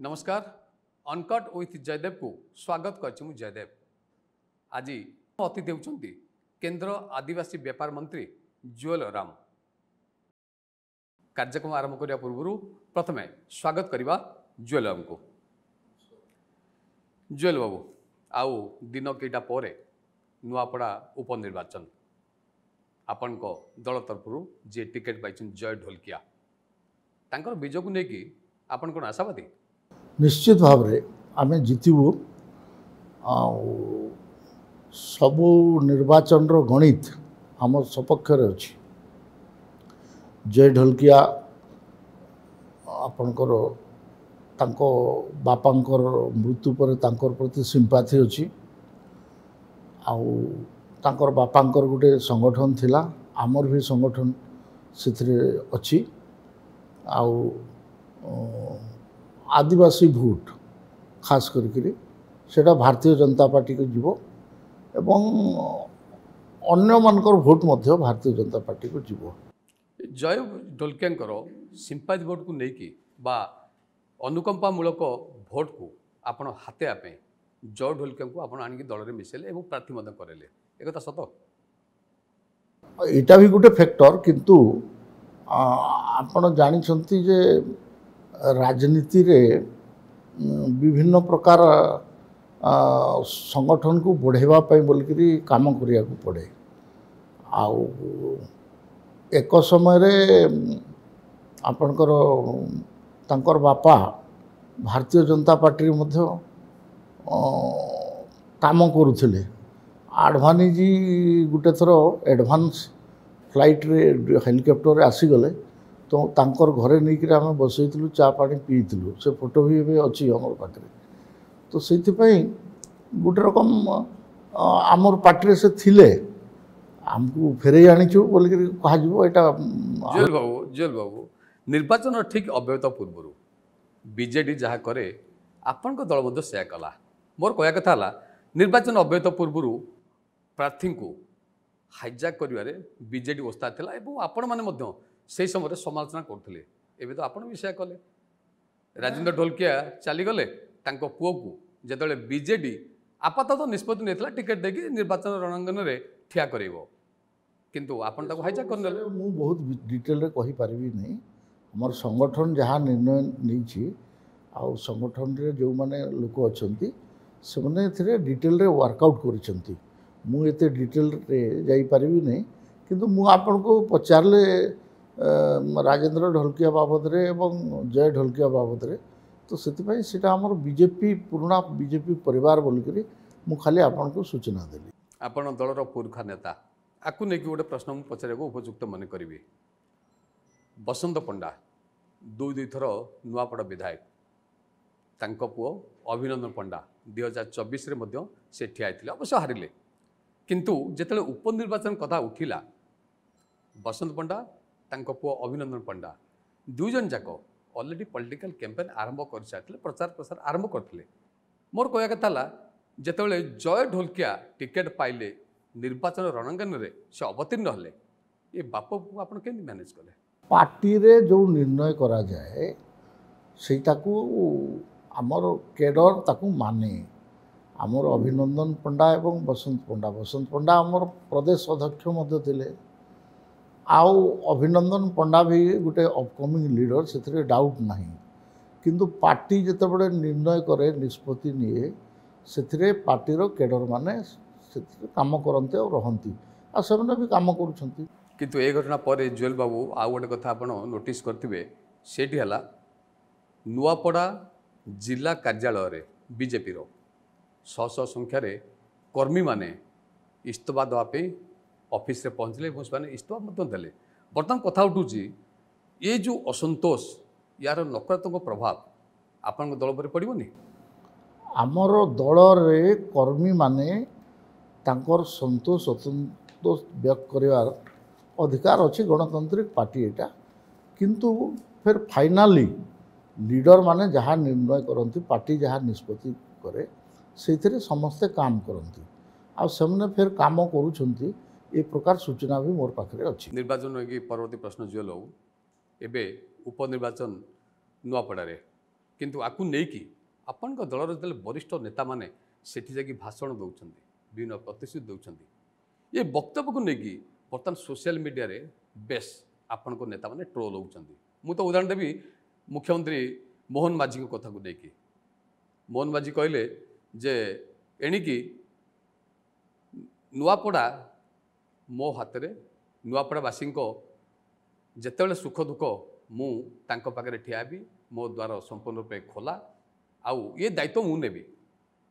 नमस्कार uncut with Jaydev को स्वागत करछि मु जयदेव। आज अतिथि होउछंती केंद्र आदिवासी व्यापार मंत्री जुएल राम। कार्यक्रम आरंभ करिया पूर्व प्रथमे स्वागत करिबा जुएल राम को। जुएल बाबू आउ दिन केटा परे नुआपड़ा उपनिर्वाचन आपण को दल तरफरु जे टिकेट पाइछन जय ढोलकिया तांकर विजय को नेकी आपण कोन आशावादी? निश्चित भाव में आम जीतबू सबू निर्वाचन रो गणित आम सपक्ष अच्छी। जय ढोलकिया आपणकर तांको बापांकर मृत्यु पर तांकर प्रति सिंपाथी अच्छी। आउ तांकर बापांकर गोटे संगठन थिला, आमर भी संगठन से अच्छी। आउ आदिवासी भोट खास करके सेटा भारतीय जनता पार्टी को जीव एवं अन्य मानकर भोट मध्य भारतीय जनता पार्टी को जीव। जय ढोलकिया सिंपाथी भोट को लेकिन बा अनुकंपामूलक भोट को आपण हाते आपे जय ढोलकिया को आपण आनिक दल में मिसेले एवं प्रार्थी मदन करेले एक कथा सत? एटा भी गोटे फैक्टर, किंतु आपण जानिछंती जे राजनीति रे विभिन्न प्रकार संगठन को बढ़ेवा पाई बोलकरी काम करिया को पड़े। आउ एक समय रे आपनकर तांकर बापा भारतीय जनता पार्टी रे मध्य काम करुथिले। आडवाणी जी गुटे थरो एडवांस फ्लाइट रे हेलीकॉप्टर रे आसी गले तो तांकर घरे नहीं कि आम बसईलु चा पानी पीलु। से फोटो भी एवं अच्छी आम पाखे। तो से गोटे रकम आमर पार्टी से थिले आमको फेरे आनीचु बोल कह। जुएल बाबू निर्वाचन ठीक अव्यवहित पूर्व बीजेडी जहाँ करे आपण दल मध्य से कला। मोर कहया कथा निर्वाचन अव्यवहित पूर्व प्रार्थी को हाइजैक करिवारे बीजेडी ओस्ताद थिला एवं आपण माने मध्य से समय समालोचना करते। एवं तो आपड़ भी से कले राजेंद्र ढोलकिया चलीगले पुओ को जो बीजेडी आपातत निष्पत्ति नहीं टिकेट देकी निर्वाचन रणांगन में ठिया कर किंतु आपन ताको हाइजैक कर मु बहुत डिटेल रे कहि पारिबी नहीं। हमर संगठन जहाँ निर्णय नहीं आउ संगठन रे जो माने लोक अछंती से माने एथिरे डिटेल रे वर्कआउट करिसंती। मु एते डिटेल रे जाई पारिबी नहीं, किंतु मु आपन को पचारले राजेंद्र ढोलकिया बाबद रे एवं जय ढोलकिया बाबद रे तो सेतिपई सेटा हमर बीजेपी पुराना बीजेपी परिवार बोलकरी मु खाली आपन को सूचना देली। आपण दलर पुरखा नेता आकु नेकी गोटे प्रश्न मु पचारे को उपयुक्त मन करिवे। बसंत पंडा दुई थर नुआपड़ा विधायक तांको पुओ अभिनंदन पंडा 2024 रे मध्य से ठिया आइथिले, अवश्य हारिले। किंतु जेतले उपनिर्वाचन कथा उठिला बसंत पंडा तांको पुओ अभिनंदन पंडा दुई जन जाक ऑलरेडी पॉलिटिकल कैंपेन आरंभ कर सारथिले, प्रचार प्रसार आरंभ करथिले। मोर कहया कथा जेतेबेले जय ढोलकिया टिकेट पाइले निर्वाचन रणांगन रे से अवतीर्ण हले ये बाप को आपण केन मैनेज कले? पार्टी रे जो निर्णय करा जाए सेटा को हमर केडर ताकू माने। हमर अभिनंदन पंडा एवं बसंत पंडा हमर प्रदेश अध्यक्ष मध्य थिले। आउ अभिनंदन पंडा भी गोटे अपकमिंग लीडर से डाउट नहीं, किंतु पार्टी जिते बड़े निर्णय करे निष्पत्ति निए से पार्टीर केडर माने काम करते और रहती आ से भी काम करुँच। किंतु ए घटना पर जुएल बाबू आउ गोटे कथा आपण नोटिस करथिबे सेठी हला नुआपड़ा जिला कार्यालय रे बीजेपी रो शह संख्यार कर्मी माने इस्तफा देवाई ऑफिस रे पहुँचले और इस्तफा देले। बर्तमान कथा उठूँ ये जो असंतोष यार नकारात्मक प्रभाव आपण दल पर पड़ोनी? आमर दल रे कर्मी माने तांकर संतोष असंतोष व्यक्त करिवार अधिकार अच्छी गणतांत्रिक पार्टी एटा, किंतु फिर फाइनाली लीडर माने जहाँ निर्णय करती पार्टी जहाँ निष्पत्ति करे से समस्ते काम करती आ फिर काम करुँच। ए प्रकार सूचना भी मोर पाखे अच्छी। निर्वाचन की परवर्ती प्रश्न जुएल बाबू एबे उपनिर्वाचन नुआपड़ा किंतु आकु नेकी आपण दलर जो वरिष्ठ नेता माने सेठी जाकि भाषण दौरान विभिन्न प्रतिश्रुति दौरान ये वक्तव्य को लेकिन बर्तमान सोशल मीडिया रे बेस आपण नेता माने ट्रोल होउछंदी। मु तो उदाहरण देवी मुख्यमंत्री मोहन माझी कथा को लेकिन मोहन माझी कहले जे एणिकी नुआपड़ा मो हाथ में नुआपड़ावासी जितेबाला सुख दुख मु तांको पाखरे ठिया भी मो द्वार संपूर्ण रूपे खोला आउ ये दायित्व मु नेबी।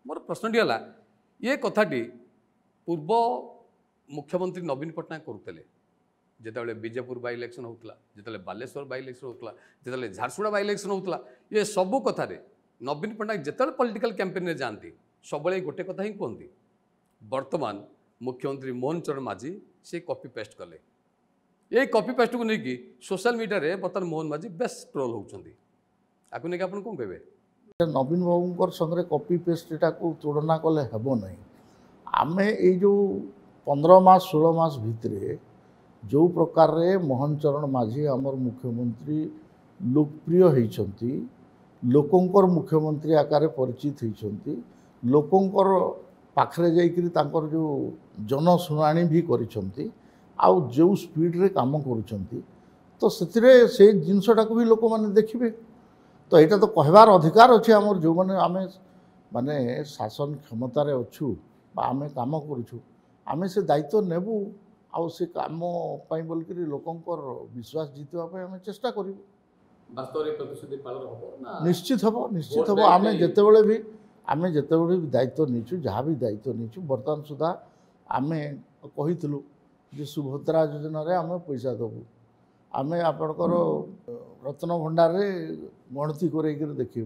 मोर प्रश्नटी है ये कथाटी पूर्व मुख्यमंत्री नवीन पट्टनायक करुले जितेबाला बीजेपुर बाई इलेक्शन होता जिते बालेश्वर बाई इलेक्शन होता जिते झारसुगुड़ा बाई इलेक्शन होता ये सबू कथार नवीन पट्टनायक जिते पॉलिटिकल कैंपेन में जाती सब गोटे कथा ही कहती वर्तमान मुख्यमंत्री मोहन चरण माझी से कॉपी पेस्ट कले ये कॉपी पेस्ट को लेकिन सोशल मीडिया रे बर्तमान मोहन माझी बेस्ट ट्रोल होउछंदी आकु नेकी आपण कोन कहबे नवीन बाबूंकर संगे कॉपी पेस्टा को तुलना कले हेबो नहीं। आमे ए जो 15 मास 16 मास भितरे जो प्रकार रे मोहन चरण माझी आमर मुख्यमंत्री लोकप्रिय होइछंती लोकंकर मुख्यमंत्री आकार परिचित होइछंती लोकंकर पाखरे जाइकरी तांकर जो जनशुणाणी भी करिछंती आउ जो स्पीड रे काम करुछंती तो सेतिरे से जिनसटा को भी लोक माने देखिबे तो यहाँ तो कहबार अधिकार अच्छे आमर जो मैंने आम माने शासन क्षमतार अच्छु आम कम करुँ आम से दायित्व नेबू आउ से कम बोलिक लोकंर विश्वास जितवाई आम चेष्टा करूँ निश्चित हम आम जितेबाला भी आम जितेबाला भी दायित्व नीचु जहाँ भी दायित्व नीचु बर्तमान सुधा आम कहीलु जे सुभद्रा योजना रे आम पैसा देवु आम आपणकर रत्न भंडार रे गणति कर देखू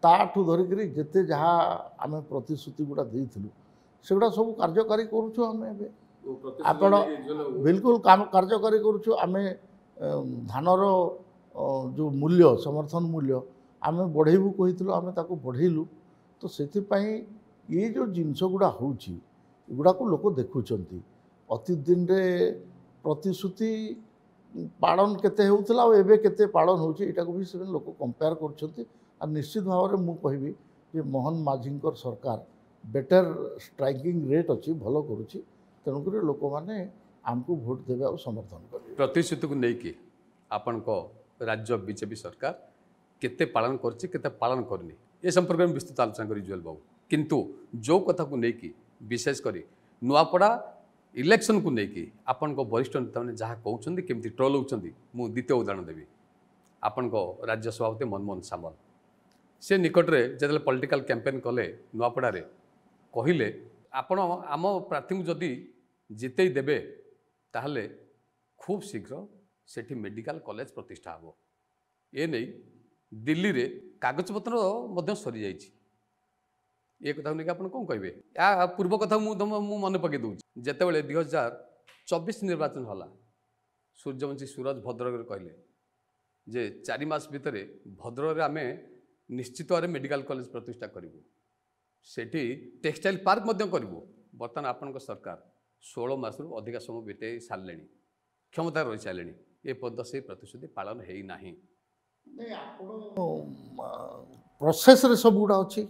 ताठू धरिक जिते जहाँ आम प्रतिश्रुति गुड़ा देइथिलु सेगुड़ा सब कार्यकारी करूँ आम आपण बिल्कुल काम कार्यकारी करूँ आम धानर जो मूल्य समर्थन मूल्य आम बढ़ेबू कहीलु आम ताको बढ़ेलु तो सेथिपाई ये जो जिनस गुड़ा होउची गुड़ा को लोक देखुचंती अति दिन रे प्रतिश्रुति पालन केते होउतला और एबे केते पालन होउची एटा को भी से लोक कंपेयर करछंती आ निश्चित भाव में मु कहबी जे मोहन माझींकर सरकार बेटर स्ट्राइकिंग रेट अच्छी भलो करूची तेणुक लोक मैंने आमको भोट देवे और समर्थन करेंगे प्रतिश्रुति को लेकिन आपण को राज्य बीजेपी सरकार केते पालन करछि केते पालन करनी ये संपर्क में विस्तृत आलोचना करी जुएल बाबू किंतु जो कथा को लेकिन विशेष करी नुआपड़ा इलेक्शन को लेकिन आपण को वरिष्ठ नेता मैंने जहाँ कहते केमती ट्रोल होती मु द्वितीय उदाहरण देवी आपण को राज्य सभापति मनमोहन सामल से निकटरे जिते पॉलिटिकल कैंपेन कले नुआपड़ा कहले आपण आम प्रार्थी को जदि जिते देबे ताहले खूब शीघ्र सेठी मेडिकल कॉलेज प्रतिष्ठा हो ये नहीं दिल्ली रे कागजपत्र सरी जाइछि ये कथा नहीं आप कौन कहे या पूर्व कथा मुझे मन पकई दूसरी जितेबाला 2024 निर्वाचन होला सूर्यवंशी सूरज भद्रक कहले जे 4 मास भितर भद्रक आम निश्चित भाव मेडिकल कॉलेज प्रतिष्ठा करूँ सेठी टेक्सटाइल पार्क करूँ बर्तमान आपण सरकार 16 मास रु अधिक समय बिताई सारे क्षमता रही सारे ये पद से प्रतिश्रुति पालन है ना प्रोसेस रे सब गुड़ा अच्छी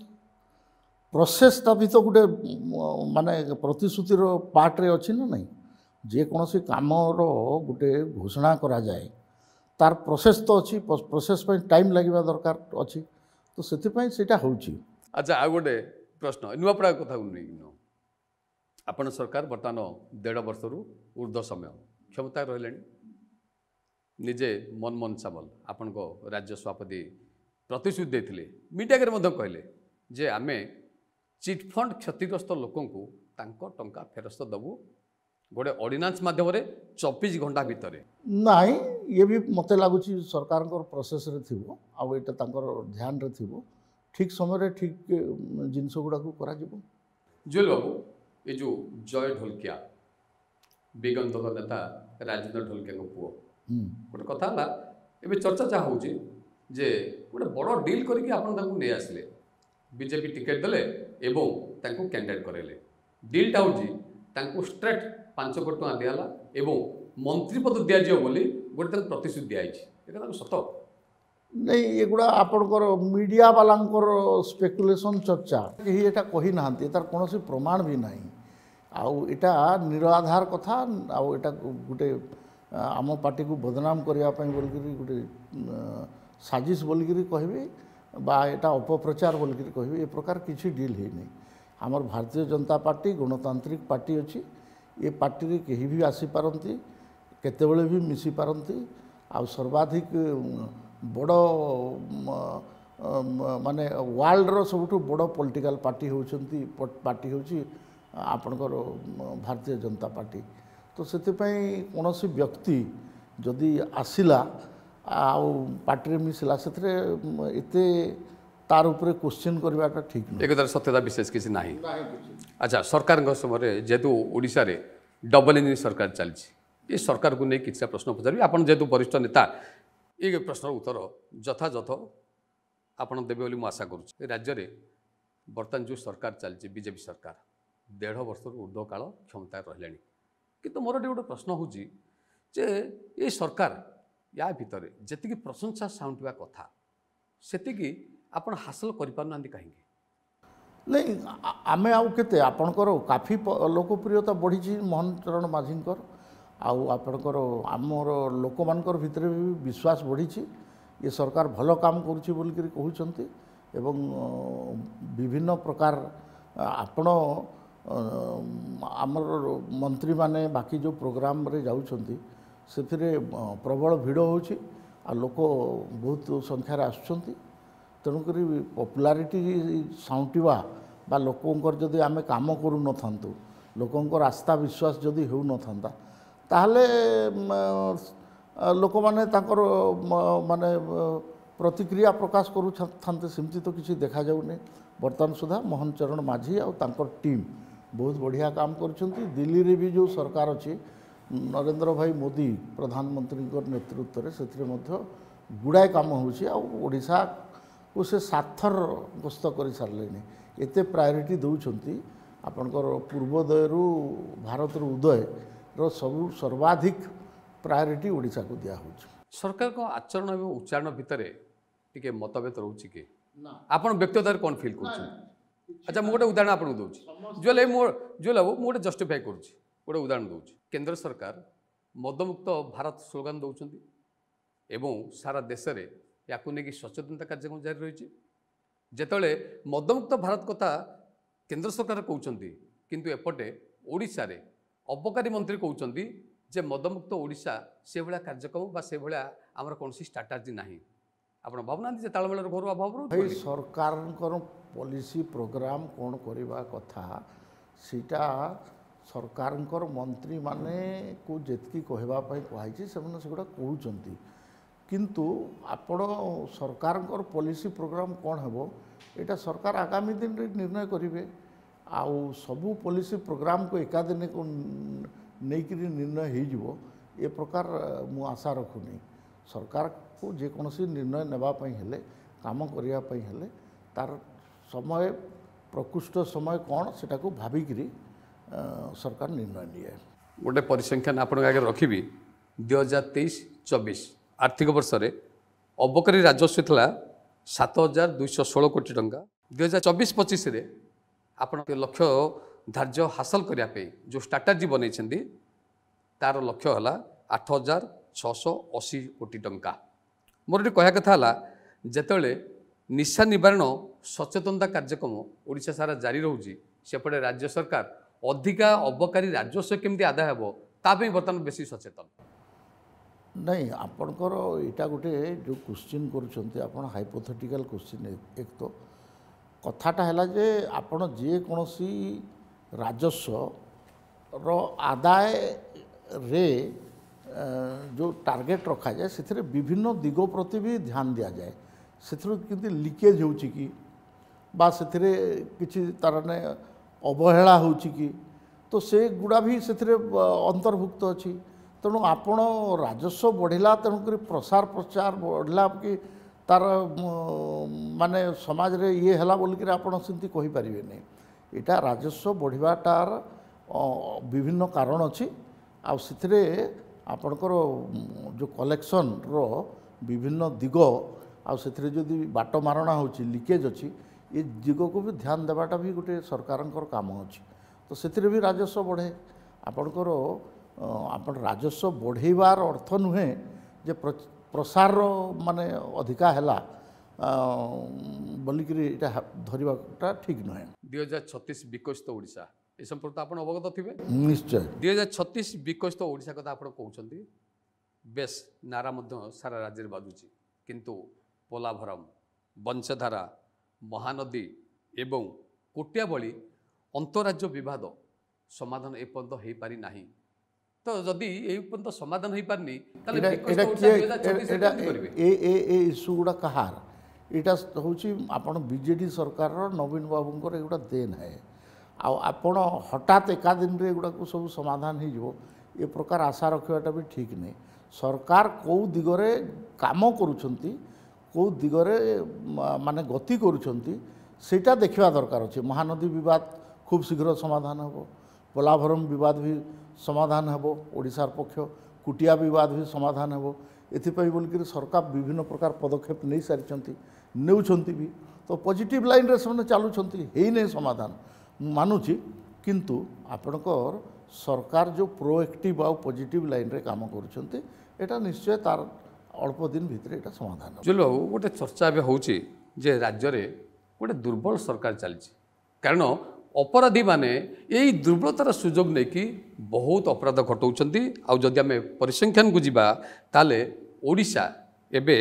प्रोसेसटा भी तो गोटे माने प्रतिश्रुतिर पार्ट रे अच्छी ना नहीं जेकोसी कामर गोटे घोषणा करा जाए तार प्रोसेस तो अच्छी प्रोसेस पे टाइम लगे दरकार अच्छी तो से होची। अच्छा आ गोटे प्रश्न नुआपड़ा कथा नहीं आपण सरकार बर्तमान 1.5 वर्ष रु ऊर्ध्व समय क्षमता रही निजे मनमोहन सामल आपण को राज्य सभापति प्रतिश्रुति देते मीडिया कहले जे आमे चिटफंड क्षतिग्रस्त लोकों को तांको टंका फेरस्त दबू गोटे ऑर्डिनेंस माध्यम 24 घंटा भितर नाई ये भी मत लगुच सरकार प्रोसेस रे थिबो आ एटा तांकर ध्यान रे थिबो ठीक समय ठीक जिनस गुड़ा को करा जिवो। जुएल बाबू ये जो जय ढोलकिया बेगंतक नेता राजेंद्र ढोलकिया को पुओ गोटे कथा है एबे चर्चा जहाँ हो जे गोटे बड़ डील करके आपण तांको नै आसले बीजेपी टिकेट देले एवं तांको कैंडिडेट करेले डीलटा हूँ स्ट्रेट 5 कोटी टका दियाला एवं मंत्री पद दिज्व बोली गोटे प्रतिश्रुति दिखाई सत नहीं एगुड़ा आपणकर मीडिया वालांकर स्पेकुलेशन चर्चा कहीं एटा कही नाहांती तार कौन प्रमाण भी नहीं आउ एटा निराधार कथा आउ एटा गोटे आम पार्टी को बदनाम करने बोलिकी गोटे साजिश बोलिकी कहबी बा एटा अपप्रचार बोलिकी कहबी ए प्रकार किसी डील है आमर भारतीय जनता पार्टी गणतांत्रिक पार्टी अच्छी ये पार्टी रे कहीं भी आसीपारती केतेबेले भी मिसी पारती आ सर्वाधिक बड़ माने वर्ल्ड रो सबुठु बड़ पॉलिटिकल पार्टी होउछंती पार्टी होउची आपणकर भारतीय जनता पार्टी तो सेतिपई कोनोसी व्यक्ति जदि आसिला आउ पार्टी रे मिसिला सेतरे एते तार उपरे क्वेश्चन करवाटा ठीक नहीं एक सत्यता विशेष किसी नाही अच्छा सरकार समय जेहेतु ओडिशा रे डबल इंजिन सरकार चलती ये सरकार को नहीं किसी प्रश्न पचारि आपन जेहेतु वरिष्ठ नेता ये प्रश्न उत्तर यथायथ आपन देवे बोली आशा करुँ राज्य में बर्तमान जो सरकार चलती बीजेपी सरकार 1.5 वर्ष ऊर्ध्व काल क्षमता रहा कि मोर गोटे प्रश्न हूँ जे ये सरकार या भितर जी प्रशंसा साउंडवा कथा से आपन हासिल करना कहीं नहीं आमे आउ केते आपणकर काफी लोकप्रियता बढ़ी मोहन चरण माझीकर आउ आपणकर आमर लोक मानकर भितर भी विश्वास बढ़ी ये सरकार भल काम करुच्ची बोलिकी कहते एवं विभिन्न प्रकार आपण आमर मंत्री माने बाकी जो प्रोग्राम रे जाउछंती सेथिरे प्रबल भिड़ होछि आ लोक बहुत संख्यार आसुछंती तेणुक पपुलारिटी साउंटिवा बा लोकंकर जदि आमे काम करू न थांतु लोकंकर आस्था विश्वास जदि हो न थांता ताहले लोक माने तांकर माने प्रतिक्रिया प्रकाश करू थांते सेमती तो किसी देखा जाउनी वर्तमान सुधा मोहन चरण माझी आ तांकर टीम बहुत बढ़िया काम करुछंती दिल्ली रे भी जो सरकार अच्छी नरेंद्र भाई मोदी प्रधानमंत्री नेतृत्व में से गुड़ाए कम होशा को से 7 थर गस्त कर सारे एत प्रायोरीटी दौरान आपणकर पूर्वोदय भारत उदय सब सर्वाधिक प्रायोरीटी ओडिशा को दिया हो सरकार को आचरण और उच्चारण भितर टिके मतभेद रोचे कि आपन व्यक्तिगत कौन फिल कर अच्छा मुझे उदाहरण आपको दूसरी जो मुझे जस्टिफाई करुँच गोटे उदाहरण दूसरी केंद्र सरकार मदमुक्त भारत स्लोगान दौरान एवं सारा देश में या सचेतनता कार्यक्रम जारी रही जितेबाला मदमुक्त भारत कथा केंद्र सरकार कहते किंतु एपटे ओडिशा रे अबकारी मंत्री कहते जे मदमुक्त ओडिशा से भाया कार्यक्रम बा से भाया आमर कौन स्ट्राटेजी ना आप भावना तालमेल घर अभाव भाई सरकार पॉलिसी प्रोग्राम कौन करवा कथा सीटा सरकार मंत्री माने को जेतकी कहवाई कहुई से गुड़ा कहते किंतु आपण सरकार पॉलिसी प्रोग्राम कौन हेबो एटा सरकार आगामी दिन रे निर्णय करेंगे आउ सबू पॉलिसी प्रोग्राम को एकादिन को नहींकि निर्णय हो ए प्रकार मु आशा रखुनी सरकार को जेकोसी निर्णय नेबापी हेले काम करने हेले तार समय प्रकृष्ट समय कौन सेटा को भाविकी सरकार निर्णय निए गोटे परिसंख्यान आपन आगे रखी 2023-24 आर्थिक वर्ष रे अबकारी राजस्व था 7,216 कोटी टंका 2024-25 रे आपण लक्ष्य धार्य हासिल करने जो स्ट्राटेजी बनई तार लक्ष्य है 8,680 कोटी टंका मोर कहया कथा है जितेबाला निशा निवारण सचेतनता कार्यक्रम ओडिशा सारा जारी रोचे सेपटे राज्य सरकार अधिका अबकारी राजस्व केमती आदाय हेबो तापई बर्तमान बेसी सचेतन नहीं आपणकर यहाँ गोटे जो क्वेश्चन कर हाइपोथेटिकल क्वेश्चन एक तो कथाटा है जे आपण जेकोसी राजस्व रो आदाय रे जो टार्गेट रखा जाए से विभिन्न दिग प्रति भी ध्यान दि जाए से लिकेज हो कि तार अवहेला हो तो से गुड़ा भी से अंतर्भुक्त अच्छी तेणु आपण राजस्व बढ़ला तेणुक प्रसार प्रचार बढ़ला कि तार माने समाज रे ये है बोलिक आपड़ सेमती कहीपर नहीं यहाँ राजस्व बढ़वाटार विभिन्न कारण अच्छी आपणकर जो कलेक्शन रो विभिन्न दिग ଆଉ ସେଥିରେ ଯଦି ବାଟ ମାରଣା ହେଉଛି ଲିକେଜ୍ ଅଛି ଏ ଦିଗକୁ ବି ଧ୍ୟାନ ଦେବାଟା ବି ଗୋଟେ ସରକାରଙ୍କର କାମ ଅଛି। ତ ସେଥିରେ ବି ରାଜସ୍ୱ ବଢ଼େ। ଆପଣଙ୍କର ଆପଣ ରାଜସ୍ୱ ବଢ଼େଇବାର ଅର୍ଥ ନୁହେଁ ଯେ ପ୍ରସାରର ମାନେ ଅଧିକା ହେଲା ବୋଲିକିରି ଏଇଟା ଧରିବାଟା ଠିକ୍ ନୁହେଁ। 2036 ବିକଶିତ ଓଡ଼ିଶା ଏ ସମ୍ପର୍କ ଆପଣ ଅବଗତ ଥିବେ। ନିଶ୍ଚୟ 2036 ବିକଶିତ ଓଡ଼ିଶା କଥା ଆପଣ କହୁଛନ୍ତି, ବେଶ ନାରା ମଧ୍ୟ ସାରା ରାଜ୍ୟରେ ବାଜୁଛି, କିନ୍ତୁ ପୋଲାଭରମ, ବଂଶଧାରା, ମହାନଦୀ ଏବଂ କୋଟିଆ ଭଳି ଅନ୍ତରାଜ୍ୟ ବିବାଦ ସମାଧାନ ଏପର୍ଯ୍ୟନ୍ତ ହେଇପାରି ନାହିଁ। ତ ଯଦି ଏଇ ପର୍ଯ୍ୟନ୍ତ ସମାଧାନ ହେଇପାରିନି ତାହେଲେ ବିକଶିତ ଓଡ଼ିଶା 2036 କେମିତି କରିବେ? ଏ ଇସ୍ୟୁ ଗୁଡ଼ା କାହାର? ଏଇଟା ହେଉଛି ଆପଣ ବିଜେଡ଼ି ସରକାରର ନବୀନ ବାବୁଙ୍କର ଏଗୁଡ଼ା ଦେ ନାହିଁ। ଆଉ ଆପଣ ହଠାତ୍ ଏକା ଦିନରେ ଏଗୁଡ଼ାକୁ ସବୁ ସମାଧାନ ହେଇଯିବ ଏ ପ୍ରକାର ଆଶା ରଖିବାଟା ବି ଠିକ୍ ନାହିଁ। ସରକାର କେଉଁ ଦିଗରେ କାମ କରୁଛନ୍ତି, କେଉଁ ଦିଗରେ ମାନେ ଗତି କରୁଛନ୍ତି ସେଇଟା ଦେଖିବା ଦରକାର ଅଛି। ମହାନଦୀ ବିବାଦ ଖୁବ୍ ଶୀଘ୍ର ସମାଧାନ ହେବ, ପୋଲାଭରମ ବିବାଦ ବି ସମାଧାନ ହେବ ଓଡ଼ିଶାର ପକ୍ଷ, କୁଟିଆ ବିବାଦ ବି ସମାଧାନ ହେବ। ଏଥିପାଇଁ ବୋଲିକରି ସରକାର ବିଭିନ୍ନ ପ୍ରକାର ପଦକ୍ଷେପ ନେଇସାରିଛନ୍ତି, ନେଉଛନ୍ତି ବି। ତ ପଜିଟିଭ୍ ଲାଇନ୍ରେ ସେମାନେ ଚାଲୁଛନ୍ତି, ହେଇନି ସମାଧାନ ମୁଁ ମାନୁଛି, କିନ୍ତୁ ଆପଣଙ୍କର ସରକାର ଯେଉଁ ପ୍ରୋଏକ୍ଟିଭ୍ ଆଉ ପଜିଟିଭ୍ ଲାଇନ୍ରେ କାମ କରୁଛନ୍ତି ଏଇଟା ନିଶ୍ଚୟ ତାର ଅଳ୍ପ ଦିନ ଭିତରେ ଏଇଟା ସମାଧାନ ହେବ। ଜୁଏଲ ବାବୁ, ଗୋଟେ ଚର୍ଚ୍ଚା ଏବେ ହେଉଛି ଯେ ରାଜ୍ୟରେ ଗୋଟେ ଦୁର୍ବଳ ସରକାର ଚାଲିଛି, କାରଣ ଅପରାଧୀମାନେ ଏଇ ଦୁର୍ବଳତାର ସୁଯୋଗ ନେଇକି ବହୁତ ଅପରାଧ ଘଟାଉଛନ୍ତି। ଆଉ ଯଦି ଆମେ ପରିସଂଖ୍ୟାନକୁ ଯିବା ତାହେଲେ ଓଡ଼ିଶା ଏବେ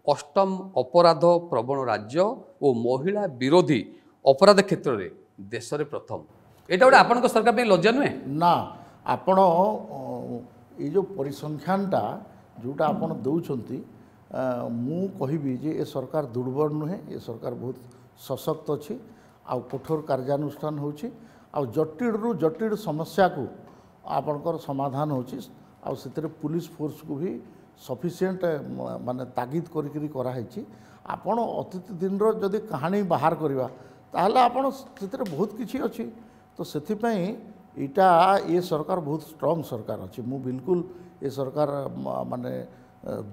8ମ ଅପରାଧ ପ୍ରବଣ ରାଜ୍ୟ ଓ ମହିଳା ବିରୋଧୀ ଅପରାଧ କ୍ଷେତ୍ରରେ ଦେଶରେ ପ୍ରଥମ। ଏଇଟା ଗୋଟେ ଆପଣଙ୍କ ସରକାର ପାଇଁ ଲଜ୍ଜା ନୁହେଁ? ନା, ଆପଣ ଏଇ ଯେଉଁ ପରିସଂଖ୍ୟାନଟା ଯେଉଁଟା ଆପଣ ଦେଉଛନ୍ତି, ମୁଁ କହିବି ଯେ ଏ ସରକାର ଦୁର୍ବଳ ନୁହେଁ, ଏ ସରକାର ବହୁତ ସଶକ୍ତ ଅଛି, ଆଉ କଠୋର କାର୍ଯ୍ୟାନୁଷ୍ଠାନ ହେଉଛି, ଆଉ ଜଟିଳରୁ ଜଟିଳ ସମସ୍ୟାକୁ ଆପଣଙ୍କର ସମାଧାନ ହେଉଛି, ଆଉ ସେଥିରେ ପୁଲିସ ଫୋର୍ସକୁ ବି ସଫିସିଏଣ୍ଟ ମାନେ ତାଗିଦ କରିକିରି କରାହେଇଛି। ଆପଣ ଅତୀତ ଦିନର ଯଦି କାହାଣୀ ବାହାର କରିବା ତାହେଲେ ଆପଣ ସେଥିରେ ବହୁତ କିଛି ଅଛି। ତ ସେଥିପାଇଁ ଏଇଟା ଏ ସରକାର ବହୁତ ଷ୍ଟ୍ରଙ୍ଗ ସରକାର ଅଛି। ମୁଁ ବିଲକୁଲ ଏ ସରକାର ମାନେ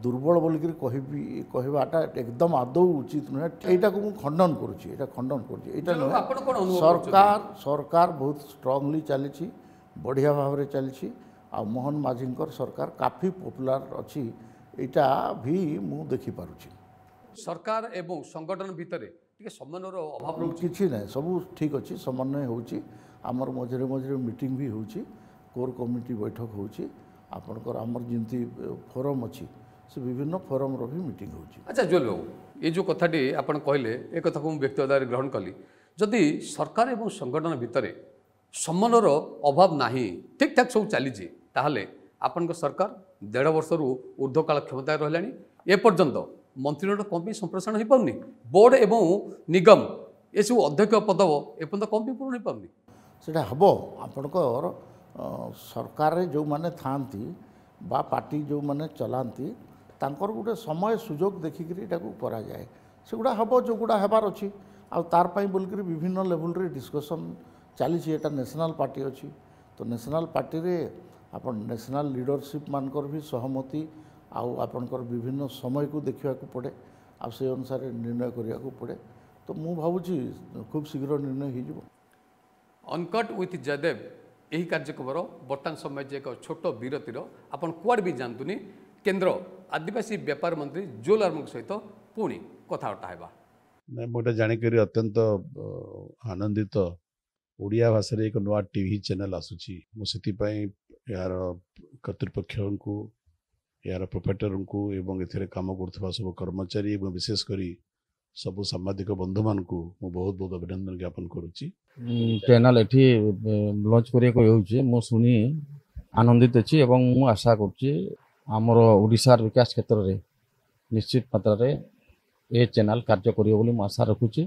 ଦୁର୍ବଳ ବୋଲିକିରି କହିବାଟା ଏକଦମ ଆଦୌ ଉଚିତ ନୁହେଁ। ଏଇଟାକୁ ମୁଁ ଖଣ୍ଡନ କରୁଛି, ଏଇଟା ଖଣ୍ଡନ କରୁଛି। ଏଇଟା ନୁହେଁ, ସରକାର ବହୁତ ଷ୍ଟ୍ରଙ୍ଗଲି ଚାଲିଛି, ବଢ଼ିଆ ଭାବରେ ଚାଲିଛି। ଆଉ ମୋହନ ମାଝୀଙ୍କର ସରକାର କାଫି ପପୁଲାର ଅଛି, ଏଇଟା ବି ମୁଁ ଦେଖିପାରୁଛି। ସରକାର ଏବଂ ସଂଗଠନ ଭିତରେ ଟିକେ ସମନ୍ୱୟର ଅଭାବ ରହୁଛି? କିଛି ନାହିଁ, ସବୁ ଠିକ୍ ଅଛି, ସମନ୍ୱୟ ହେଉଛି। ଆମର ମଝିରେ ମଝିରେ ମିଟିଂ ବି ହେଉଛି, କୋର୍ କମିଟି ବୈଠକ ହେଉଛି। ଆପଣଙ୍କର ଆମର ଯେମିତି ଫୋରମ୍ ଅଛି ସେ ବିଭିନ୍ନ ଫୋରମ୍ର ବି ମିଟିଂ ହେଉଛି। ଆଚ୍ଛା ଜୁଏଲ ବାବୁ, ଏ ଯେଉଁ କଥାଟି ଆପଣ କହିଲେ ଏ କଥାକୁ ମୁଁ ବ୍ୟକ୍ତିଗତ ଭାବରେ ଗ୍ରହଣ କଲି। ଯଦି ସରକାର ଏବଂ ସଂଗଠନ ଭିତରେ ସମନ୍ୱୟର ଅଭାବ ନାହିଁ, ଠିକ୍ ଠାକ୍ ସବୁ ଚାଲିଛି, ତାହେଲେ ଆପଣଙ୍କ ସରକାର 1.5 ବର୍ଷରୁ ଊର୍ଦ୍ଧ୍ୱକାଳ କ୍ଷମତାରେ ରହିଲାଣି, ଏପର୍ଯ୍ୟନ୍ତ ମନ୍ତ୍ରୀମଣ୍ଡଳ କ'ଣ ପାଇଁ ସମ୍ପ୍ରସାରଣ ହୋଇପାରୁନି? ବୋର୍ଡ଼ ଏବଂ ନିଗମ ଏସବୁ ଅଧ୍ୟକ୍ଷ ପଦ ଏପର୍ଯ୍ୟନ୍ତ କ'ଣ ପାଇଁ ପୂରଣ ହୋଇପାରୁନି? ସେଇଟା ହେବ। ଆପଣଙ୍କର ସରକାରରେ ଯେଉଁମାନେ ଥାଆନ୍ତି ବା ପାର୍ଟି ଯେଉଁମାନେ ଚଲାନ୍ତି ତାଙ୍କର ଗୋଟେ ସମୟ ସୁଯୋଗ ଦେଖିକିରି ଏଟାକୁ କରାଯାଏ। ସେଗୁଡ଼ା ହେବ ଯେଉଁଗୁଡ଼ା ହେବାର ଅଛି। ଆଉ ତାର ପାଇଁ ବୋଲିକିରି ବିଭିନ୍ନ ଲେଭେଲରେ ଡିସ୍କସନ୍ ଚାଲିଛି। ଏଟା ନ୍ୟାସନାଲ୍ ପାର୍ଟି ଅଛି, ତ ନ୍ୟାସନାଲ୍ ପାର୍ଟିରେ ଆପଣ ନ୍ୟାସନାଲ୍ ଲିଡରସିପ୍ ମାନଙ୍କର ବି ସହମତି ଆଉ ଆପଣଙ୍କର ବିଭିନ୍ନ ସମୟକୁ ଦେଖିବାକୁ ପଡ଼େ, ଆଉ ସେ ଅନୁସାରେ ନିର୍ଣ୍ଣୟ କରିବାକୁ ପଡ଼େ। ତ ମୁଁ ଭାବୁଛି ଖୁବ୍ ଶୀଘ୍ର ନିର୍ଣ୍ଣୟ ହେଇଯିବ। ଅନକଟ୍ ୱିଥ୍ ଜୟଦେବ ଏହି କାର୍ଯ୍ୟକ୍ରମର ବର୍ତ୍ତମାନ ସମୟ ଯେ ଏକ ଛୋଟ ବିରତିର, ଆପଣ କୁଆଡ଼େ ବି ଯାଆନ୍ତୁନି। କେନ୍ଦ୍ର ଆଦିବାସୀ ବ୍ୟାପାର ମନ୍ତ୍ରୀ ଜୁଏଲ ଓରାମଙ୍କ ସହିତ ପୁଣି କଥାବାର୍ତ୍ତା ହେବା। ନାଇଁ, ମୁଁ ଏଇଟା ଜାଣିକରି ଅତ୍ୟନ୍ତ ଆନନ୍ଦିତ। ଓଡ଼ିଆ ଭାଷାରେ ଏକ ନୂଆ ଟିଭି ଚ୍ୟାନେଲ ଆସୁଛି। ମୁଁ ସେଥିପାଇଁ ଏହାର କର୍ତ୍ତୃପକ୍ଷଙ୍କୁ, ଏହାର ପ୍ରୋପ୍ରାଇଟରଙ୍କୁ ଏବଂ ଏଥିରେ କାମ କରୁଥିବା ସବୁ କର୍ମଚାରୀ ଏବଂ ବିଶେଷ କରି ସବୁ ସାମ୍ବାଦିକ ବନ୍ଧୁମାନଙ୍କୁ ମୁଁ ବହୁତ ବହୁତ ଅଭିନନ୍ଦନ ଜ୍ଞାପନ କରୁଛି। ଚ୍ୟାନେଲ ଏଠି ଲଞ୍ଚ କରିବାକୁ ହେଉଛି, ମୁଁ ଶୁଣି ଆନନ୍ଦିତ ଅଛି ଏବଂ ମୁଁ ଆଶା କରୁଛି ଆମର ଓଡ଼ିଶାର ବିକାଶ କ୍ଷେତ୍ରରେ ନିଶ୍ଚିତ ମାତ୍ରାରେ ଏ ଚ୍ୟାନେଲ କାର୍ଯ୍ୟ କରିବ ବୋଲି ମୁଁ ଆଶା ରଖୁଛି।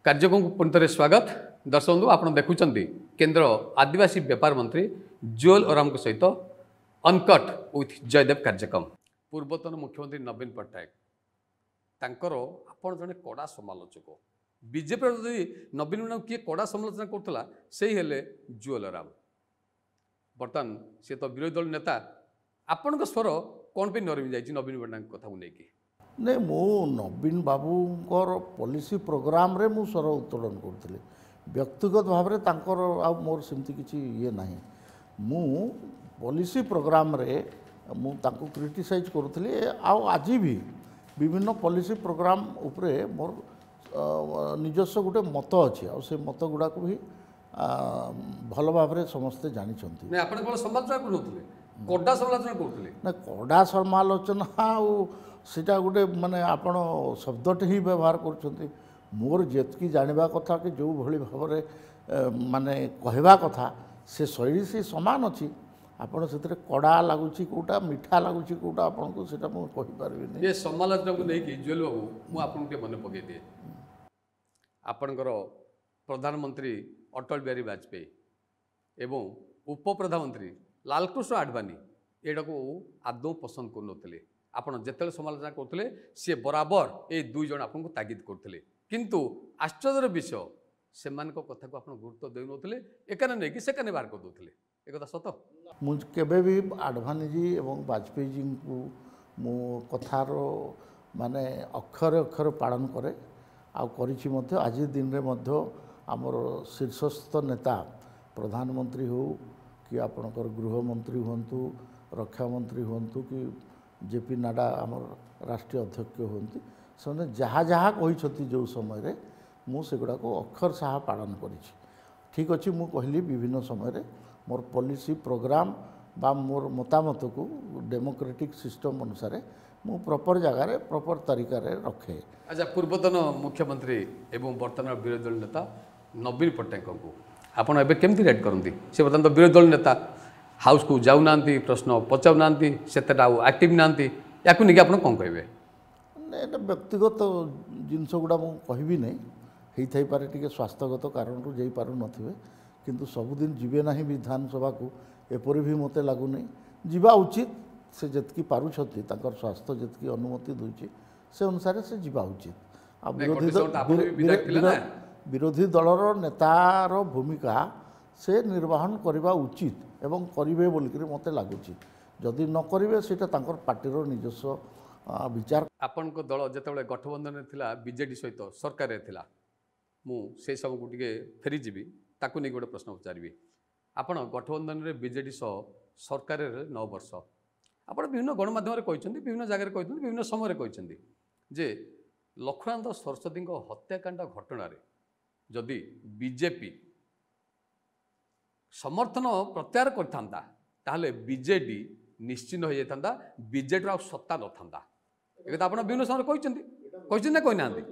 କାର୍ଯ୍ୟକ୍ରମକୁ ପୁଣି ଥରେ ସ୍ୱାଗତ। ଦର୍ଶକ ବନ୍ଧୁ, ଆପଣ ଦେଖୁଛନ୍ତି କେନ୍ଦ୍ର ଆଦିବାସୀ ବ୍ୟାପାର ମନ୍ତ୍ରୀ ଜୁଏଲ ଓରାମଙ୍କ ସହିତ ଅନକଟ୍ ୱିଥ୍ ଜୟଦେବ କାର୍ଯ୍ୟକ୍ରମ। ପୂର୍ବତନ ମୁଖ୍ୟମନ୍ତ୍ରୀ ନବୀନ ପଟ୍ଟନାୟକ, ତାଙ୍କର ଆପଣ ଜଣେ କଡ଼ା ସମାଲୋଚକ। ବିଜେପିର ଯଦି ନବୀନ ପଟ୍ଟନାୟକ କିଏ କଡ଼ା ସମାଲୋଚନା କରୁଥିଲା ସେଇ ହେଲେ ଜୁଏଲ ଓରାମ। ବର୍ତ୍ତମାନ ସେ ତ ବିରୋଧୀ ଦଳ ନେତା, ଆପଣଙ୍କ ସ୍ୱର କ'ଣ ପାଇଁ ନରମି ଯାଇଛି ନବୀନ ପଟ୍ଟନାୟକଙ୍କ କଥାକୁ ନେଇକି? ନାଇଁ ମୁଁ ନବୀନ ବାବୁଙ୍କର ପଲିସି ପ୍ରୋଗ୍ରାମରେ ମୁଁ ସ୍ୱର ଉତ୍ତୋଳନ କରୁଥିଲି। ବ୍ୟକ୍ତିଗତ ଭାବରେ ତାଙ୍କର ଆଉ ମୋର ସେମିତି କିଛି ଇଏ ନାହିଁ। ମୁଁ ପଲିସି ପ୍ରୋଗ୍ରାମରେ ମୁଁ ତାଙ୍କୁ କ୍ରିଟିସାଇଜ୍ କରୁଥିଲି। ଆଉ ଆଜି ବି ବିଭିନ୍ନ ପଲିସି ପ୍ରୋଗ୍ରାମ ଉପରେ ମୋର ନିଜସ୍ୱ ଗୋଟେ ମତ ଅଛି। ଆଉ ସେ ମତ ଗୁଡ଼ାକୁ ବି ଭଲ ଭାବରେ ସମସ୍ତେ ଜାଣିଛନ୍ତି। ନାଇଁ ଆପଣ କ'ଣ ସମାଲୋଚନା କରୁନଥିଲେ, କଡ଼ା ସମାଲୋଚନା କରୁଥିଲେ? ନା କଡ଼ା ସମାଲୋଚନା ଆଉ ସେଇଟା ଗୋଟେ ମାନେ ଆପଣ ଶବ୍ଦଟି ହିଁ ବ୍ୟବହାର କରୁଛନ୍ତି। ମୋର ଯେତିକି ଜାଣିବା କଥା କି ଯେଉଁଭଳି ଭାବରେ ମାନେ କହିବା କଥା ସେ ଶୈଳୀ ସେ ସମାନ ଅଛି। ଆପଣ ସେଥିରେ କଡ଼ା ଲାଗୁଛି କେଉଁଟା, ମିଠା ଲାଗୁଛି କେଉଁଟା, ଆପଣଙ୍କୁ ସେଇଟା ମୁଁ କହିପାରିବିନି। ଏ ସମାଲୋଚନାକୁ ନେଇକି ଜୁଏଲ ବାବୁ ମୁଁ ଆପଣଙ୍କୁ ଟିକେ ମନେ ପକାଇ ଦିଏ। ଆପଣଙ୍କର ପ୍ରଧାନମନ୍ତ୍ରୀ ଅଟଳ ବିହାରୀ ବାଜପେୟୀ ଏବଂ ଉପପ୍ରଧାନମନ୍ତ୍ରୀ ଲାଲକୃଷ୍ଣ ଆଡଭାନୀ ଏଟାକୁ ଆଦୌ ପସନ୍ଦ କରୁନଥିଲେ। ଆପଣ ଯେତେବେଳେ ସମାଲୋଚନା କରୁଥିଲେ ସିଏ ବରାବର ଏ ଦୁଇ ଜଣ ଆପଣଙ୍କୁ ତାଗିଦ କରୁଥିଲେ। କିନ୍ତୁ ଆଶ୍ଚର୍ଯ୍ୟର ବିଷୟ ସେମାନଙ୍କ କଥାକୁ ଆପଣ ଗୁରୁତ୍ୱ ଦେଉନଥିଲେ, ଏକାନେ ନେଇକି ସେକାନେ ବାହାର କରିଦେଉଥିଲେ। ଏକଥା ସତ? ମୁଁ କେବେ ବି ଆଡଭାନୀଜୀ ଏବଂ ବାଜପେୟୀଜୀଙ୍କୁ ମୁଁ କଥାର ମାନେ ଅକ୍ଷରେ ଅକ୍ଷରେ ପାଳନ କରେ ଆଉ କରିଛି ମଧ୍ୟ। ଆଜି ଦିନରେ ମଧ୍ୟ ଆମର ଶୀର୍ଷସ୍ଥ ନେତା ପ୍ରଧାନମନ୍ତ୍ରୀ ହେଉ କି ଆପଣଙ୍କର ଗୃହମନ୍ତ୍ରୀ ହୁଅନ୍ତୁ, ରକ୍ଷାମନ୍ତ୍ରୀ ହୁଅନ୍ତୁ କି ଜେପି ନାଡା ଆମର ରାଷ୍ଟ୍ରୀୟ ଅଧ୍ୟକ୍ଷ ହୁଅନ୍ତି, ସେମାନେ ଯାହା ଯାହା କହିଛନ୍ତି ଯେଉଁ ସମୟରେ ମୁଁ ସେଗୁଡ଼ାକୁ ଅକ୍ଷର ସାହା ପାଳନ କରିଛି। ଠିକ୍ ଅଛି, ମୁଁ କହିଲି ବିଭିନ୍ନ ସମୟରେ ମୋର ପଲିସି ପ୍ରୋଗ୍ରାମ ବା ମୋର ମତାମତକୁ ଡେମୋକ୍ରେଟିକ୍ ସିଷ୍ଟମ୍ ଅନୁସାରେ ମୁଁ ପ୍ରପର ଜାଗାରେ ପ୍ରପର ତାରିଖରେ ରଖେ। ଆଚ୍ଛା, ପୂର୍ବତନ ମୁଖ୍ୟମନ୍ତ୍ରୀ ଏବଂ ବର୍ତ୍ତମାନ ବିରୋଧୀ ଦଳ ନେତା ନବୀନ ପଟ୍ଟନାୟକଙ୍କୁ ଆପଣ ଏବେ କେମିତି ରେଟ୍ କରନ୍ତି? ସେ ବର୍ତ୍ତମାନ ତ ବିରୋଧୀ ଦଳ ନେତା, ହାଉସ୍କୁ ଯାଉନାହାନ୍ତି, ପ୍ରଶ୍ନ ପଚାରୁନାହାନ୍ତି, ସେତେଟା ଆଉ ଆକ୍ଟିଭ୍ ନାହାନ୍ତି, ୟାକୁ ନେଇକି ଆପଣ କ'ଣ କହିବେ? ଏଇଟା ବ୍ୟକ୍ତିଗତ ଜିନିଷ ଗୁଡ଼ା ମୁଁ କହିବି ନାହିଁ। ହେଇଥାଇପାରେ ଟିକେ ସ୍ୱାସ୍ଥ୍ୟଗତ କାରଣରୁ ଯାଇପାରୁନଥିବେ, କିନ୍ତୁ ସବୁଦିନ ଯିବେ ନାହିଁ ବିଧାନସଭାକୁ ଏପରି ବି ମୋତେ ଲାଗୁନାହିଁ। ଯିବା ଉଚିତ, ସେ ଯେତିକି ପାରୁଛନ୍ତି ତାଙ୍କର ସ୍ୱାସ୍ଥ୍ୟ ଯେତିକି ଅନୁମତି ଦେଉଛି ସେ ଅନୁସାରେ ସେ ଯିବା ଉଚିତ। ଆଉ ବିରୋଧୀ ଦଳର ନେତାର ଭୂମିକା ସେ ନିର୍ବାହନ କରିବା ଉଚିତ ଏବଂ କରିବେ ବୋଲିକରି ମୋତେ ଲାଗୁଛି। ଯଦି ନ କରିବେ ସେଇଟା ତାଙ୍କର ପାର୍ଟିର ନିଜସ୍ୱ ବିଚାର। ଆପଣଙ୍କ ଦଳ ଯେତେବେଳେ ଗଠବନ୍ଧନରେ ଥିଲା ବିଜେଡି ସହିତ ସରକାରରେ ଥିଲା, ମୁଁ ସେଇ ସବୁକୁ ଟିକେ ଫେରିଯିବି, ତାକୁ ନେଇ ଗୋଟେ ପ୍ରଶ୍ନ ପଚାରିବି। ଆପଣ ଗଠବନ୍ଧନରେ ବିଜେଡି ସହ ସରକାରରେ 9 ବର୍ଷ, ଆପଣ ବିଭିନ୍ନ ଗଣମାଧ୍ୟମରେ କହିଛନ୍ତି, ବିଭିନ୍ନ ଜାଗାରେ କହିଛନ୍ତି, ବିଭିନ୍ନ ସମୟରେ କହିଛନ୍ତି ଯେ ଲକ୍ଷ୍ମଣାନନ୍ଦ ସରସ୍ୱତୀଙ୍କ ହତ୍ୟାକାଣ୍ଡ ଘଟଣାରେ ଯଦି ବିଜେପି ସମର୍ଥନ ପ୍ରତ୍ୟାହାର କରିଥାନ୍ତା ତାହେଲେ ବିଜେଡି ନିଶ୍ଚିନ୍ତ ହୋଇଯାଇଥାନ୍ତା, ବିଜେଡିର ଆଉ ସତ୍ତା ନଥାନ୍ତା। ଏକଥା ଆପଣ ବିଭିନ୍ନ ସମୟରେ କହିଛନ୍ତି, କହିଛନ୍ତି ନା କହିନାହାନ୍ତି?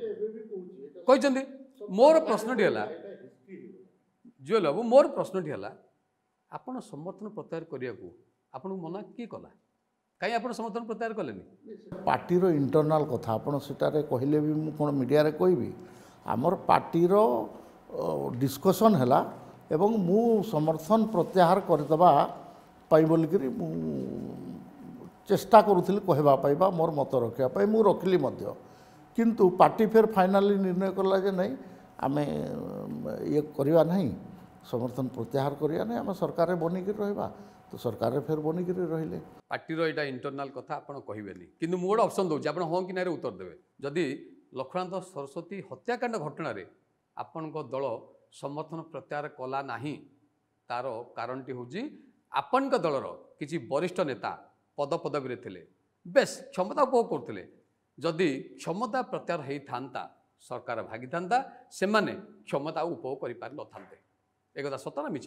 କହିଛନ୍ତି। ମୋର ପ୍ରଶ୍ନଟି ହେଲା, ଜୁଏଲ ବାବୁ, ମୋର ପ୍ରଶ୍ନଟି ହେଲା, ଆପଣ ସମର୍ଥନ ପ୍ରତ୍ୟାହାର କରିବାକୁ ଆପଣଙ୍କୁ ମନା କିଏ କଲା? କାହିଁ ଆପଣ ସମର୍ଥନ ପ୍ରତ୍ୟାହାର କଲେନି? ପାର୍ଟିର ଇଣ୍ଟରନାଲ କଥା, ଆପଣ ସେଟାରେ କହିଲେ ବି ମୁଁ କ'ଣ ମିଡ଼ିଆରେ କହିବି? ଆମର ପାର୍ଟିର ଡିସ୍କସନ୍ ହେଲା ଏବଂ ମୁଁ ସମର୍ଥନ ପ୍ରତ୍ୟାହାର କରିଦେବା ପାଇଁ ବୋଲିକରି ମୁଁ ଚେଷ୍ଟା କରୁଥିଲି କହିବା ପାଇଁ ବା ମୋର ମତ ରଖିବା ପାଇଁ, ମୁଁ ରଖିଲି ମଧ୍ୟ। କିନ୍ତୁ ପାର୍ଟି ଫେର ଫାଇନାଲି ନିର୍ଣ୍ଣୟ କଲା ଯେ ନାହିଁ ଆମେ ଇଏ କରିବା ନାହିଁ, ସମର୍ଥନ ପ୍ରତ୍ୟାହାର କରିବା ନାହିଁ, ଆମେ ସରକାରରେ ବନିକିରି ରହିବା। ତ ସରକାରରେ ଫେର ବନିକିରି ରହିଲେ। ପାର୍ଟିର ଏଇଟା ଇଣ୍ଟରନାଲ କଥା ଆପଣ କହିବେନି, କିନ୍ତୁ ମୁଁ ଗୋଟେ ଅପସନ୍ ଦେଉଛି, ଆପଣ ହଁ କି ନାଁରେ ଉତ୍ତର ଦେବେ। ଯଦି ଲକ୍ଷ୍ମଣାନନ୍ଦ ସରସ୍ୱତୀ ହତ୍ୟାକାଣ୍ଡ ଘଟଣାରେ ଆପଣଙ୍କ ଦଳ ସମର୍ଥନ ପ୍ରତ୍ୟାହାର କଲା ନାହିଁ, ତାର କାରଣଟି ହେଉଛି ଆପଣଙ୍କ ଦଳର କିଛି ବରିଷ୍ଠ ନେତା ପଦପଦବୀରେ ଥିଲେ, ବେଶ କ୍ଷମତା ଉପଭୋଗ କରୁଥିଲେ। ଯଦି କ୍ଷମତା ପ୍ରତ୍ୟାହାର ହେଇଥାନ୍ତା, ସରକାର ଭାଗିଥାନ୍ତା, ସେମାନେ କ୍ଷମତା ଉପଭୋଗ କରିପାରିନଥାନ୍ତେ। ଏକଥା ସତ ନା ମିଛ?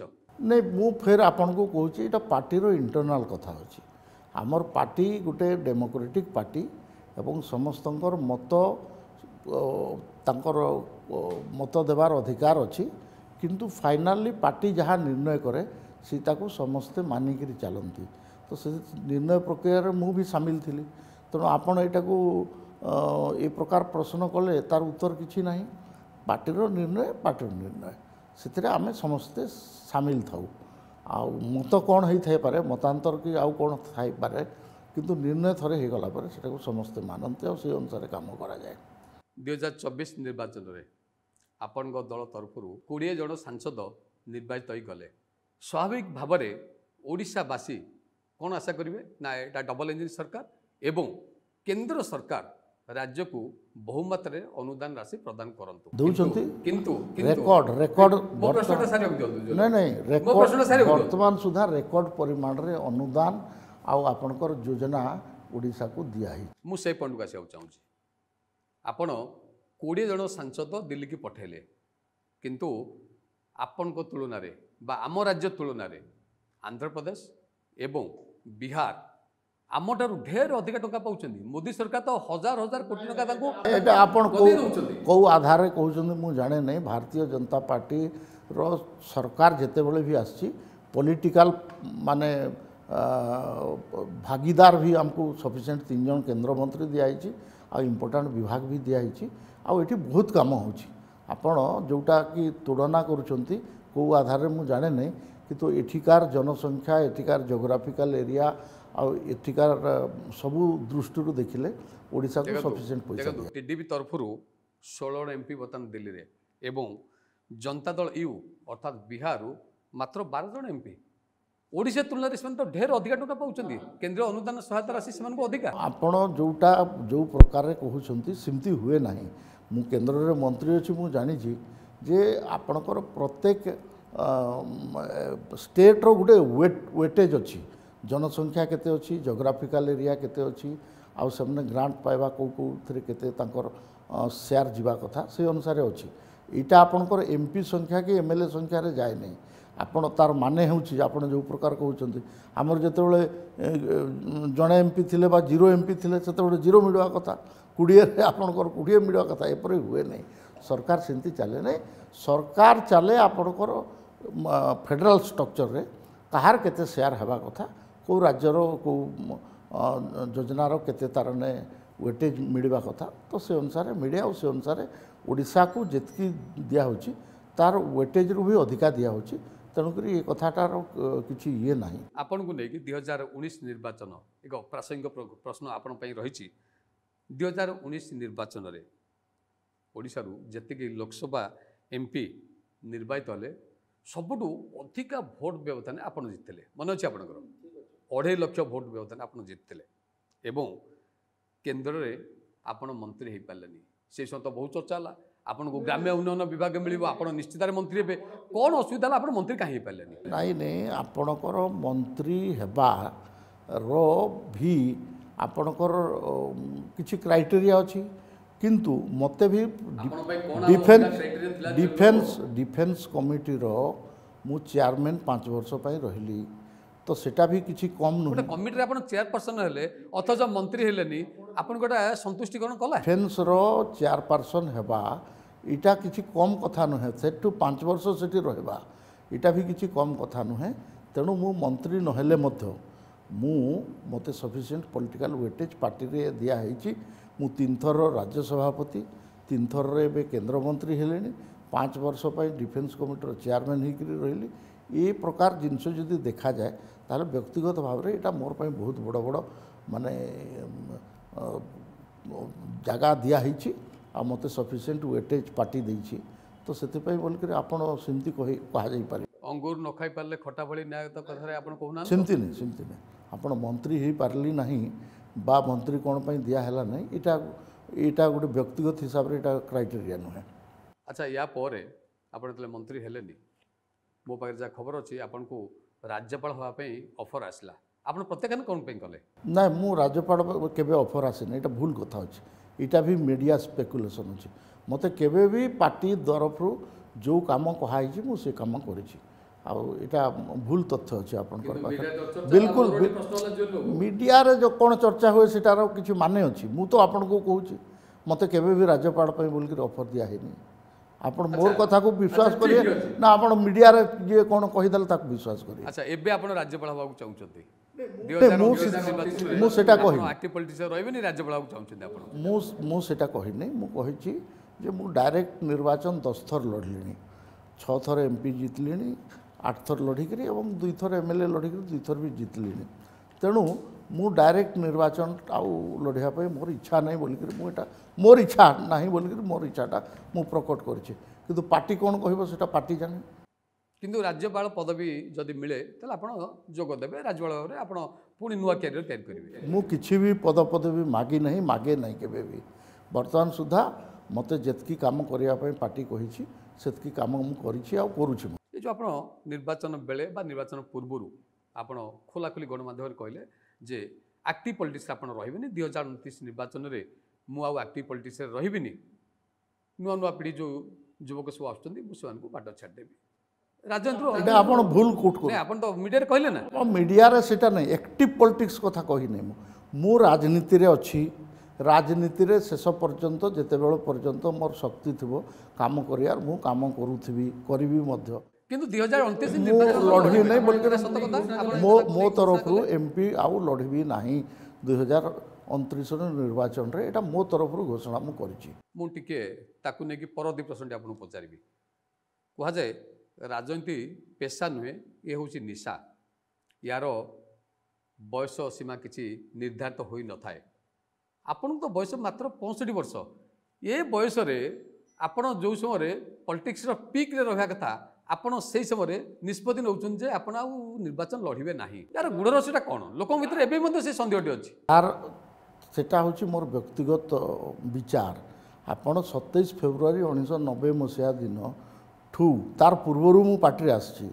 ନାଇଁ, ମୁଁ ଫେର ଆପଣଙ୍କୁ କହୁଛି ଏଇଟା ପାର୍ଟିର ଇଣ୍ଟରନାଲ କଥା ଅଛି। ଆମର ପାର୍ଟି ଗୋଟେ ଡେମୋକ୍ରେଟିକ୍ ପାର୍ଟି ଏବଂ ସମସ୍ତଙ୍କର ମତ ତାଙ୍କର ମତ ଦେବାର ଅଧିକାର ଅଛି, କିନ୍ତୁ ଫାଇନାଲି ପାର୍ଟି ଯାହା ନିର୍ଣ୍ଣୟ କରେ ସେଇଟାକୁ ସମସ୍ତେ ମାନିକିରି ଚାଲନ୍ତି। ତ ସେ ନିର୍ଣ୍ଣୟ ପ୍ରକ୍ରିୟାରେ ମୁଁ ବି ସାମିଲ ଥିଲି। ତେଣୁ ଆପଣ ଏଇଟାକୁ ଏ ପ୍ରକାର ପ୍ରଶ୍ନ କଲେ ତାର ଉତ୍ତର କିଛି ନାହିଁ। ପାର୍ଟିର ନିର୍ଣ୍ଣୟ ପାର୍ଟିର ନିର୍ଣ୍ଣୟ, ସେଥିରେ ଆମେ ସମସ୍ତେ ସାମିଲ ଥାଉ। ଆଉ ମତ କ'ଣ ହେଇଥାଇପାରେ, ମତାନ୍ତର କି ଆଉ କ'ଣ ଥାଇପାରେ, କିନ୍ତୁ ନିର୍ଣ୍ଣୟ ଥରେ ହେଇଗଲା ପରେ ସେଟାକୁ ସମସ୍ତେ ମାନନ୍ତି ଆଉ ସେଇ ଅନୁସାରେ କାମ କରାଯାଏ। 2024 ନିର୍ବାଚନରେ ଆପଣଙ୍କ ଦଳ ତରଫରୁ 20 ଜଣ ସାଂସଦ ନିର୍ବାଚିତ ହୋଇଗଲେ। ସ୍ୱାଭାବିକ ଭାବରେ ଓଡ଼ିଶାବାସୀ କ'ଣ ଆଶା କରିବେ ନା ଏଇଟା ଡବଲ ଇଞ୍ଜିନ୍ ସରକାର ଏବଂ କେନ୍ଦ୍ର ସରକାର राज्य को बहुमात्रा अनुदान राशि प्रदान करंतु दौरान किंतु रेकर्ड मो प्रश्नटा सारी दियंतु नहीं नहीं मो प्रश्न सारी रेकर्ड वर्तमान सुधा रेकर्ड परिमाण रे अनुदान आपणकर योजना ओडिशा को दिया है मु से पॉइंट को आसिया चाहूँगी आपण 20 जन सांसद दिल्ली की पठेले किंतु आपण को तुलना रे बा आम राज्य तुलना रे आंध्र प्रदेश एवं बिहार आमठारू ढेर अधिक टंका पाउछन्ती मोदी सरकार तो हजार हजार कोटी टंका तांको एटा आपण गदेई दउछन्ती को आधार रे कहउछन्ती मु जाने नहीं भारतीय जनता पार्टी रो सरकार जेते बेले भी आछि पॉलिटिकल माने भागीदार भी हमको सफिशिएंट 3 जन केंद्र मंत्री दिया है आ इम्पोर्टेंट विभाग भी दिया है आ एठी बहुत काम होछि आपण जोटा कि तुलना करूछन्ती को आधार रे मु जाने नहीं किंतु एठिकार जनसंख्या एठिकार जियोग्राफिकल एरिया आ एठिकार सबु दृष्टि देखिले ओडिशा को सफिशिएंट पैसा दिया टीडीपी तरफरु 16 एमपी बर्तमान दिल्ली रे एवं जनता दल यू अर्थात बिहार मात्र 12 जन एमपी ओडिशा तुलना रे तो ढेर अधिक टंका पाउछन्ती केंद्रीय अनुदान सहायता राशि सेमान को अधिक आपण जोटा जो प्रकार रे कहउछन्ती सिमती हुए नाही मु केंद्र रे मंत्री अछि मु जानि छी जे आपणकर प्रत्येक स्टेट रो गुटे वेटेज अछि जनसंख्या केते अछि जियोग्राफिकल एरिया केते अछि आ सबने ग्रांट पाइबा को थरे केते तांकर शेयर जीवा कथा से अनुसार अछि इटा आपणकर एमपी संख्या के एमएलए संख्या रे जाय नै आपण तार माने होउछि आपण जो प्रकार कहउछन्ती हमर जेतेबेले जणे एमपी थिले बा 0 एमपी थिले सेतेबेले 0 मिलवा कथा 20 रे आपणकर 20 मिलवा कथा एपरे हुए नै सरकार सेंती चले नै सरकार चले आपणकर फेडरल स्ट्रक्चर रे कहार केते शेयर हेबा कथा को राज्यर को योजनार केते तार ने वेटेज मिलवा कथा तो से अनुसार मीडिया से अनुसार ओडिशा को जितकी दिया होची तार वेटेज रु भी अधिका दिया होची तेणुक ये कथाटार किसी ये ना आपण को लेकिन 2019 निर्वाचन एक प्रासंगिक प्रश्न आपण पई रही 2019 निर्वाचन रे ओडिशा रु जति लोकसभा एमपी निर्वाचित हेले सबुठू अधिका भोट व्यवधान आपण जीतले मन अच्छे आपणकर 2.5 लाख भोट व्यवधान आपण जीतले एवं केंद्र रे आपण मंत्री हो पारे से समय तो बहुत चर्चा है आपन को ग्राम्य उन्नयन विभाग मिलिबो आपण निश्चित मंत्री हेबे कौन असुविधा आपण मंत्री काहे पाले नहीं नहीं आपणकर मंत्री हेबा रो भी आपणकर किछि क्राइटेरिया अछि किंतु मते भी डिफेन्स कमिटी रो मु चेयरमैन 5 वर्ष पई रहिली तो सेटा भी किछि कम नु कमिटी रे आपण चेयरपर्सन हेले अथच मंत्री हेलेनी आपण गोटा संतुष्टिकरण कला डिफेन्स रो चेयरपर्सन हेबा इटा किछि कम कथा नुहे सेठू 5 वर्ष सेठी रहबा इटा भी किछि कम कथा नुहे तेणु मु मंत्री नहेले मध्य मु मते सफिशिएंट पॉलिटिकल वेटेज पार्टी रे दिया हेछि मु 3 थर राज्य सभापति 3 थर रे बे केंद्र मंत्री हेलेनी 5 वर्ष पई डिफेन्स कमिटी रो चेयरमैन हिकरी रहिली ए प्रकार जिनस जदि देखा जाए ताले व्यक्तिगत भाव रे इटा मोर पई बहुत बड़ बड़ माने जगह दिया हेछि आ मते सफिशिएंट वेटेज पार्टी देछि तो सेति पई बोल के आपण सिमती कहा जाई पारे अंगूर न खाई पारले खटा भली न्याय तो कथा रे आपण कहूना सिमती नहीं आपण मंत्री ही पारली नहीं बा मंत्री कोन पई दिया हैला नहीं इटा गोटे व्यक्तिगत हिसाब रे इटा क्राइटेरिया नुहे अच्छा या परे आपण तले मंत्री हेलेनी मो पाखे जा खबर अच्छी आपन को राज्यपाल हवा ऑफर आसला आप प्रत्याख्यान कौन पे कले ना मु राज्यपाल केबे ऑफर आसेनी इटा भूल कथा अछि इटा भी मीडिया स्पेकुलेशन अछि मते केबे भी पार्टी तरफ जो काम कहाई मु से काम करिछि आ इटा भूल तथ्य अछि आपन पाखे बिल्कुल मीडिया रे जो कोन चर्चा हुए सेटार किछि माने अछि मु तो आपन को कहूछि मते केबे भी राज्यपाल पई बोल के ऑफर दिया हेनी आपण मोर कथा को विश्वास करिए ना आपण मीडिया रे जे कोन कहि दल ताक विश्वास करिए अच्छा एबे आपण राज्यपाल हवा को चाहउछथि मु सेटा कहि एक्टिव पॉलिटिशियन रहबेनी राज्यपाल हवा को चाहउछथि आपण मु सेटा कहि नै मु कहिछि जे मु डायरेक्ट निर्वाचन 10 थर लढलिनी 6 थर एमपी जितलिनी 8 थर लढिकरी एवं 2 थर एमएलए लढिकरी 2 थर भी जितलिनी तेणु मु डायरेक्ट निर्वाचन आउ लढ़िया मोर इच्छा नहीं बोलिक मुझा मोर इच्छा नहीं बोलिक मोर इच्छाटा मु प्रकट करें किंतु पार्टी कौन कह पार्टी जाने କିନ୍ତୁ ରାଜ୍ୟପାଳ ପଦବୀ ଯଦି ମିଳେ ତାହେଲେ ଆପଣ ଯୋଗ ଦେବେ ରାଜ୍ୟପାଳରେ ଆପଣ ପୁଣି ନୂଆ କ୍ୟାରିୟର ତିଆରି କରିବେ। ମୁଁ କିଛି ବି ପଦପଦବୀ ମାଗି ନାହିଁ, ମାଗେ ନାହିଁ କେବେ ବି। ବର୍ତ୍ତମାନ ସୁଦ୍ଧା ମୋତେ ଯେତିକି କାମ କରିବା ପାଇଁ ପାର୍ଟି କହିଛି ସେତିକି କାମ ମୁଁ କରିଛି ଆଉ କରୁଛି। ଏ ଯେଉଁ ଆପଣ ନିର୍ବାଚନ ବେଳେ ବା ନିର୍ବାଚନ ପୂର୍ବରୁ ଆପଣ ଖୋଲାଖୋଲି ଗଣମାଧ୍ୟମରେ କହିଲେ ଯେ ଆକ୍ଟିଭ ପଲିଟିକ୍ସ ଆପଣ ରହିବେନି, 2029 ନିର୍ବାଚନରେ ମୁଁ ଆଉ ଆକ୍ଟିଭ ପଲିଟିକ୍ସରେ ରହିବିନି, ନୂଆ ନୂଆ ପିଢ଼ି ଯେଉଁ ଯୁବକ ସବୁ ଆସୁଛନ୍ତି ମୁଁ ସେମାନଙ୍କୁ ବାଟ ଛାଡ଼ିଦେବି ରାଜନୀତିରୁ। ଏଇଟା ଆପଣ ଭୁଲ କୋଟ୍ ନାଇଁ ଆପଣ ତ ମିଡ଼ିଆରେ କହିଲେ ନା। ମିଡ଼ିଆରେ ସେଇଟା ନାହିଁ, ଆକ୍ଟିଭ୍ ପଲିଟିକ୍ସ କଥା କହିନି ମୁଁ ରାଜନୀତିରେ ଅଛି। ରାଜନୀତିରେ ଶେଷ ପର୍ଯ୍ୟନ୍ତ ଯେତେବେଳ ପର୍ଯ୍ୟନ୍ତ ମୋର ଶକ୍ତି ଥିବ କାମ କରିବାର ମୁଁ କାମ କରୁଥିବି, କରିବି ମଧ୍ୟ। କିନ୍ତୁ 2029 ମୁଁ ଲଢ଼ିବି ନାହିଁ ବୋଲିକି ସତ କଥା ମୋ ତରଫରୁ ଏମ୍ପି ଆଉ ଲଢ଼ିବି ନାହିଁ 2029 ନିର୍ବାଚନରେ, ଏଇଟା ମୋ ତରଫରୁ ଘୋଷଣା ମୁଁ କରିଛି। ମୁଁ ଟିକେ ତାକୁ ନେଇକି ପରବର୍ତ୍ତୀ ପ୍ରଶ୍ନଟି ଆପଣଙ୍କୁ ପଚାରିବି। କୁହାଯାଏ ରାଜନୀତି ପେଶା ନୁହେଁ, ଏ ହେଉଛି ନିଶା। ୟାର ବୟସ ସୀମା କିଛି ନିର୍ଦ୍ଧାରିତ ହୋଇନଥାଏ। ଆପଣଙ୍କୁ ତ ବୟସ ମାତ୍ର 65 ବର୍ଷ। ଏ ବୟସରେ ଆପଣ ଯେଉଁ ସମୟରେ ପଲିଟିକ୍ସର ପିକ୍ରେ ରହିବା କଥା ଆପଣ ସେହି ସମୟରେ ନିଷ୍ପତ୍ତି ନେଉଛନ୍ତି ଯେ ଆପଣ ଆଉ ନିର୍ବାଚନ ଲଢ଼ିବେ ନାହିଁ। ୟାର ଗୁଡ଼ ରହସ୍ୟଟା କ'ଣ? ଲୋକଙ୍କ ଭିତରେ ଏବେ ମଧ୍ୟ ସେ ସନ୍ଦେହଟି ଅଛି। ତାର ସେଟା ହେଉଛି ମୋର ବ୍ୟକ୍ତିଗତ ବିଚାର। ଆପଣ 27 ଫେବୃଆରୀ 1990 ମସିହା ଦିନଠୁ ତାର ପୂର୍ବରୁ ମୁଁ ପାର୍ଟିରେ ଆସିଛି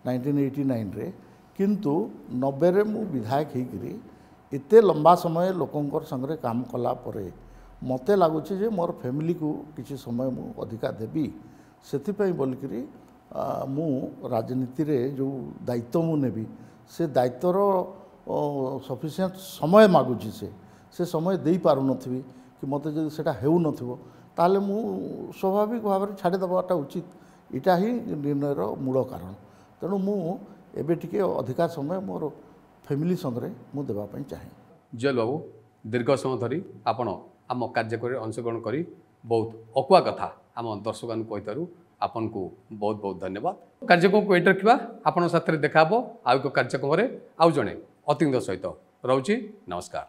1989ରେ, କିନ୍ତୁ 90ରେ ମୁଁ ବିଧାୟକ ହେଇକରି ଏତେ ଲମ୍ବା ସମୟ ଲୋକଙ୍କର ସାଙ୍ଗରେ କାମ କଲା ପରେ ମୋତେ ଲାଗୁଛି ଯେ ମୋର ଫ୍ୟାମିଲିକୁ କିଛି ସମୟ ମୁଁ ଅଧିକା ଦେବି। ସେଥିପାଇଁ ବୋଲିକିରି ମୁଁ ରାଜନୀତିରେ ଯେଉଁ ଦାୟିତ୍ୱ ମୁଁ ନେବି ସେ ଦାୟିତ୍ୱର ସଫିସିଏଣ୍ଟ ସମୟ ମାଗୁଛି। ସେ ସମୟ ଦେଇପାରୁନଥିବି କି ମୋତେ ଯଦି ସେଇଟା ହେଉନଥିବ ତାହେଲେ ମୁଁ ସ୍ୱାଭାବିକ ଭାବରେ ଛାଡ଼ିଦେବାଟା ଉଚିତ। ଏଇଟା ହିଁ ନିର୍ଣ୍ଣୟର ମୂଳ କାରଣ। ତେଣୁ ମୁଁ ଏବେ ଟିକେ ଅଧିକା ସମୟ ମୋର ଫ୍ୟାମିଲି ସାଙ୍ଗରେ ମୁଁ ଦେବା ପାଇଁ ଚାହେଁ। ଜୁଏଲ ବାବୁ, ଦୀର୍ଘ ସମୟ ଧରି ଆପଣ ଆମ କାର୍ଯ୍ୟକ୍ରମରେ ଅଂଶଗ୍ରହଣ କରି ବହୁତ ଅକୁଆ କଥା ଆମ ଦର୍ଶକମାନଙ୍କୁ କହିଥିବାରୁ ଆପଣଙ୍କୁ ବହୁତ ବହୁତ ଧନ୍ୟବାଦ। କାର୍ଯ୍ୟକ୍ରମକୁ ଏଇଠି ରଖିବା। ଆପଣଙ୍କ ସାଥିରେ ଦେଖା ହେବ ଆଉ ଏକ କାର୍ଯ୍ୟକ୍ରମରେ ଆଉ ଜଣେ ଅତିଥିଙ୍କ ସହିତ। ରହୁଛି, ନମସ୍କାର।